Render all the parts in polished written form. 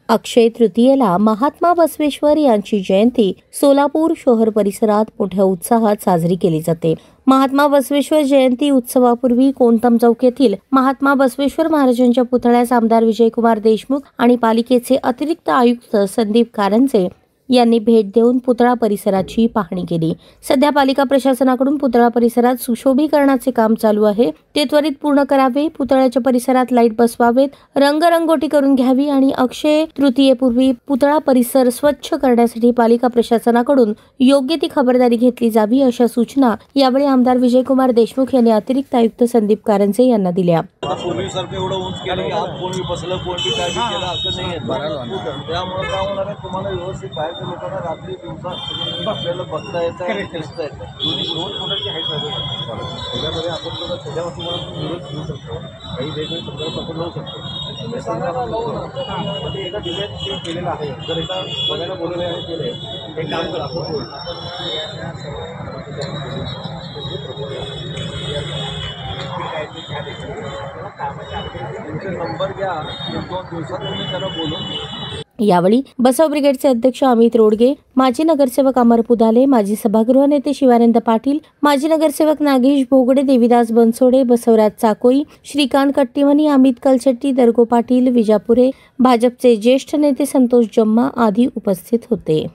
अक्षय तृतीयेला महात्मा बसवेश्वर यांची जयंती सोलापूर शहर परिसरात मोठ्या उत्साहात साजरी केली जाते। महात्मा बसवेश्वर जयंती उत्सवापूर्वी कोंतम चौक येथील महात्मा बसवेश्वर महाराजांच्या पुतळ्यास आमदार विजयकुमार देशमुख आणि पालिकेचे अतिरिक्त आयुक्त संदीप कारंजे यांनी भेट देऊन पुतळा परिसराची पाहणी केली। सध्या पालिका प्रशासनाकडून पुतळा परिसरात सुशोभीकरणाचे काम चालू आहे, ते त्वरित पूर्ण करावे। पुतळ्याच्या परिसरात लाईट बसवावेत, रंगरंगोटी करून घ्यावी आणि अक्षय तृतीयेपूर्वी पुतळा परिसर स्वच्छ करण्यासाठी पालिका प्रशासनाकडून योग्य ती खबरदारी घेतली जावी, अशा सूचना यावेळी आमदार विजयकुमार देशमुख यांनी अतिरिक्त आयुक्त संदीप कारंजे यांना दिल्या। लोकांना रात्री दिवसा आपल्याला बघता येतं आणि दिसता येतं। दोन्ही दोन फुटाची हाईट आहे त्याच्यामध्ये आपण थोडं छोट्या वस्तूंना विरोध घेऊ शकतो, काही वेगवेगळे संदर्भ आपण लावू शकतो। तुम्ही सांगायला लावून ते एका डिझाईन चेंज केलेलं आहे, जर एका बघायला बोलवले आणि केले हे काम करा तुमचे नंबर घ्या, 2 दिवसात तुम्ही त्याला बोलून। यावेळी बसव ब्रिगेडचे अध्यक्ष अमित रोडगे, माजी नगरसेवक अमर पुदाले, माजी सभागृह नेते शिवानंद पाटील, माजी नगरसेवक नागेश भोगडे, देवीदास बनसोडे, बसवराज चाकोई, श्रीकांत कट्टीमनी, अमित कलशेट्टी, दरगो पाटील, विजापुरे, भाजपचे ज्येष्ठ नेते संतोष जम्मा आदी उपस्थित होते।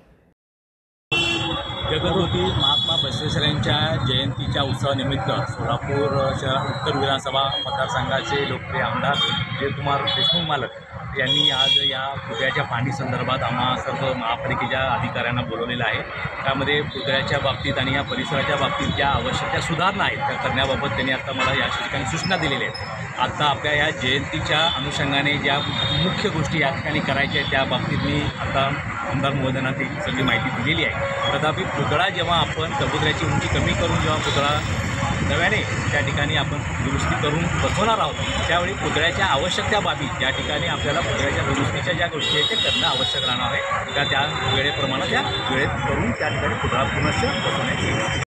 जगद्गुरू महात्मा बसवेश्वरांच्या जयंतीच्या उत्सवानिमित्त सोलापूर शहर उत्तर विधानसभा मतदारसंघाचे लोकप्रिय आमदार विजयकुमार देशमुख मालक यांनी आज या पुतळ्याच्या पाहणी संदर्भात आम्हा सर्व महापालिकेच्या अधिकाऱ्यांना बोलवलेलं आहे। त्यामध्ये पुतळ्याच्या बाबतीत आणि या परिसराच्या बाबतीत ज्या आवश्यक त्या सुधारणा आहेत त्या करण्याबाबत त्यांनी आता मला या ठिकाणी सूचना दिलेल्या आहेत। आता आपल्या या जयंतीच्या अनुषंगाने ज्या मुख्य गोष्टी या ठिकाणी करायच्या आहेत त्या बाबतीत मी आता आमदार महोदयांना ती सगळी माहिती दिलेली आहे। तथापि पुतळा जेव्हा आपण चबुतऱ्याची उंची कमी करून जेव्हा पुतळा नव्याने त्या ठिकाणी आपण दुरुस्ती करून बसवणार आहोत, त्यावेळी पुतळ्याच्या आवश्यक त्या बाबी ज्या ठिकाणी आपल्याला पुतळ्याच्या दुरुस्तीच्या ज्या गोष्टी आहेत त्या करणं आवश्यक राहणार आहे, त्या वेळेप्रमाणे त्या वेळेत करून त्या ठिकाणी पुतळा पुनश्च बसवण्यात येईल।